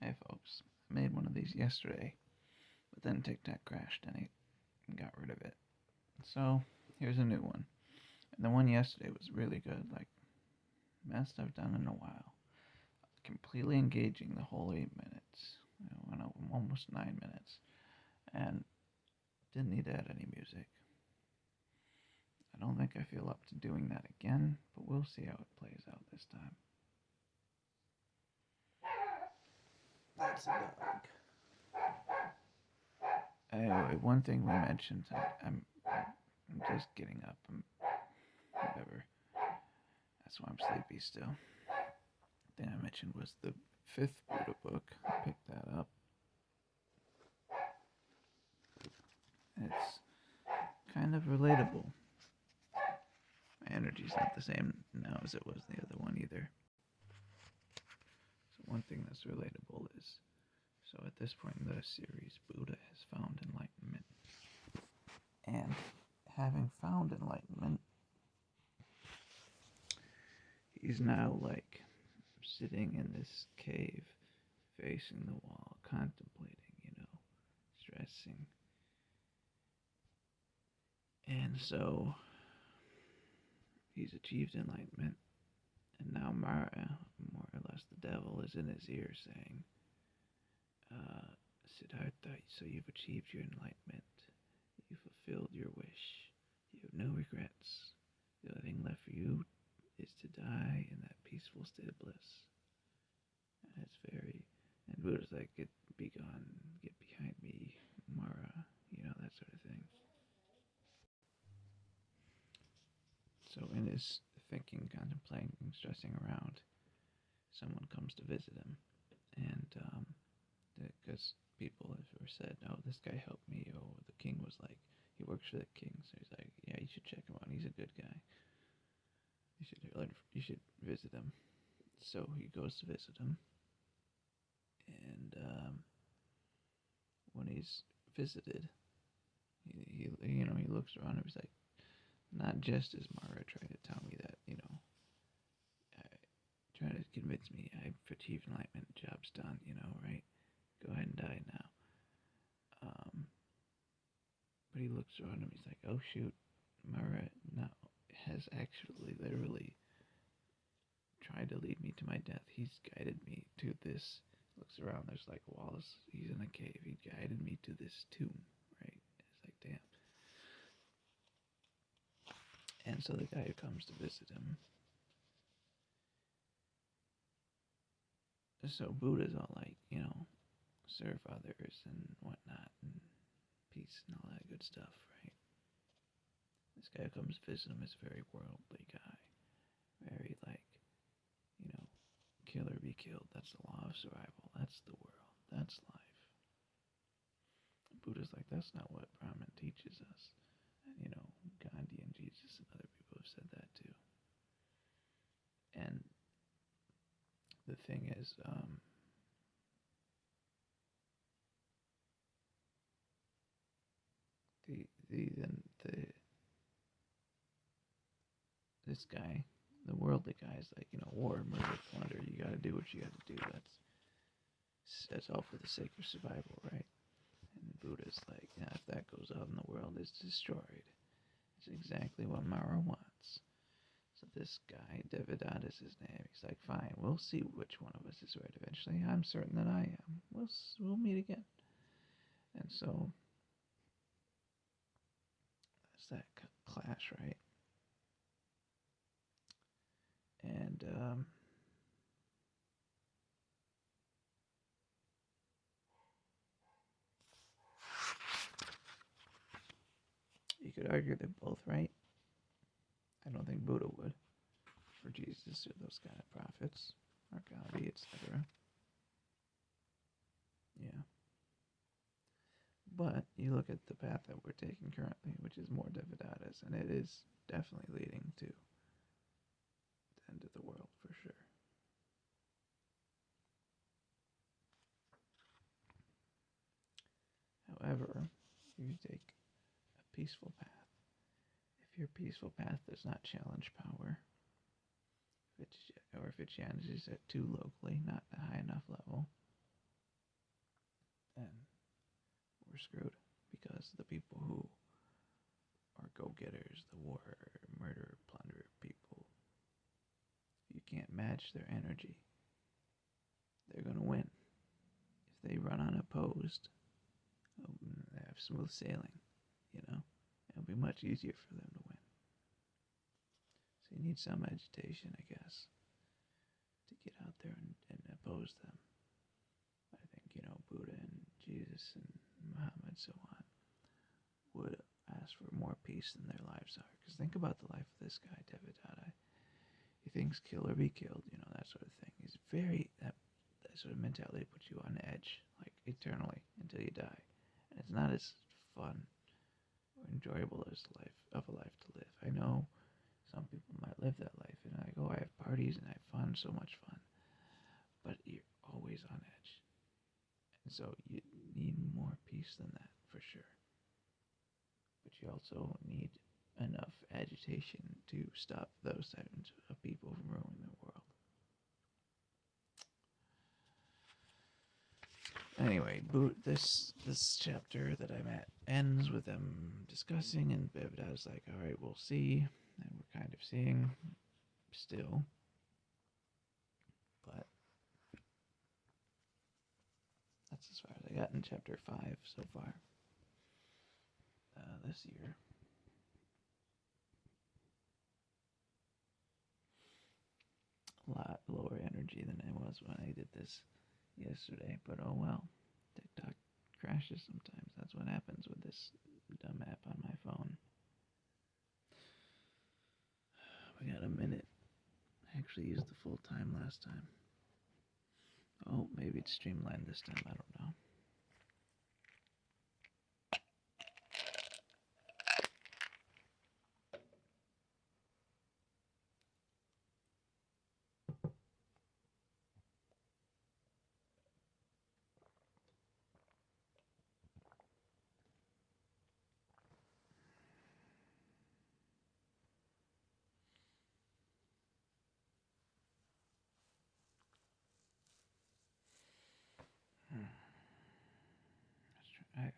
Hey folks, I made one of these yesterday, but then TikTok crashed and I got rid of it. So here's a new one. And the one yesterday was really good, like best I've done in a while. Completely engaging the whole 8 minutes. Almost 9 minutes, and didn't need to add any music. I don't think I feel up to doing that again, but we'll see how it plays out this time. That's a dog. Anyway, one thing we mentioned, I'm just getting up. Whatever. That's why I'm sleepy still. The thing I mentioned was the fifth Buddha book. I picked that up. It's kind of relatable. My energy's not the same now as it was the other one either. So one thing that's relatable is, so at this point in the series, Buddha has found enlightenment. And having found enlightenment, he's now like sitting in this cave, facing the wall, contemplating, stressing. And so he's achieved enlightenment, and now Mara, more or less the devil, is in his ear saying, Siddhartha, so you've achieved your enlightenment. You fulfilled your wish. You have no regrets. The only thing left for you is to die in that peaceful state of bliss. And it's very, and Buddha's like, be gone, get behind me, Mara, that sort of thing. So in his thinking, contemplating, stressing around, someone comes to visit him, and because people have said, "Oh, this guy helped me." Oh, the king was like, he works for the king, so he's like, "Yeah, you should check him out. He's a good guy. You should visit him." So he goes to visit him, and when he's visited, he looks around and he's like, not just as Mara tried to tell me that, trying to convince me I've achieved enlightenment, job's done, right? Go ahead and die now. But he looks around him, he's like, oh shoot, Mara now has actually literally tried to lead me to my death. He's guided me to this. Looks around, there's like walls. He's in a cave. He guided me to this tomb, right? It's like, damn. And so the guy who comes to visit him, so Buddha's all like, serve others and whatnot, and peace and all that good stuff, right? This guy who comes to visit him is a very worldly guy. Very like, kill or be killed. That's the law of survival. That's the world. That's life. Buddha's like, that's not what Brahman teaches us. And, Gandhi and Jesus and other people have said that too. And the thing is, the this guy, the worldly guy, is like, war, murder, plunder. You got to do what you got to do. That's all for the sake of survival, right? And Buddha's like, if that goes out in the world, it's destroyed. It's exactly what Mara wants. So this guy, Devidant is his name. He's like, fine, we'll see which one of us is right eventually. I'm certain that I am. We'll meet again. And so that's that clash, right? And you could argue they're both right. I don't think Buddha would, or Jesus, or those kind of prophets, or Gandhi, etc. Yeah. But you look at the path that we're taking currently, which is more Devadatas, and it is definitely leading to the end of the world for sure. However, if you take a peaceful path, if your peaceful path does not challenge power, or if it challenges it too locally, not a high enough level, and we're screwed because the people who are go-getters, the war, murder, plunder people, if you can't match their energy, they're gonna win. If they run unopposed, they have smooth sailing, you know? It'll be much easier for them to win. So you need some agitation, I guess, to get out there and oppose them. I think, Buddha and Jesus and Muhammad, so on, would ask for more peace than their lives are. Because think about the life of this guy, Devadatta. He thinks kill or be killed, that sort of thing. He's that sort of mentality puts you on edge, like eternally, until you die. And it's not as fun or enjoyable as a life to live. I know some people might live that life, and I have parties and I have fun, so much fun. But you're always on edge. And so you need more peace than that, for sure. But you also need enough agitation to stop those types of people from ruining the world. Anyway, this chapter that I'm at ends with them discussing, and Bevda's like, all right, we'll see. And we're kind of seeing still. But that's as far as I got in chapter 5 so far this year. A lot lower energy than I was when I did this yesterday, but oh well. TikTok crashes sometimes. That's what happens with this dumb app on my phone. We got a minute. I actually used the full time last time. Oh, maybe it's streamlined this time. I don't know. Let's try.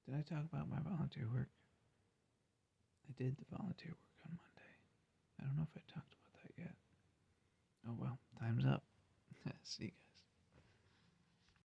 Did I talk about my volunteer work? I did the volunteer work on Monday. I don't know if I talked about that yet. Oh well, time's up. See you guys.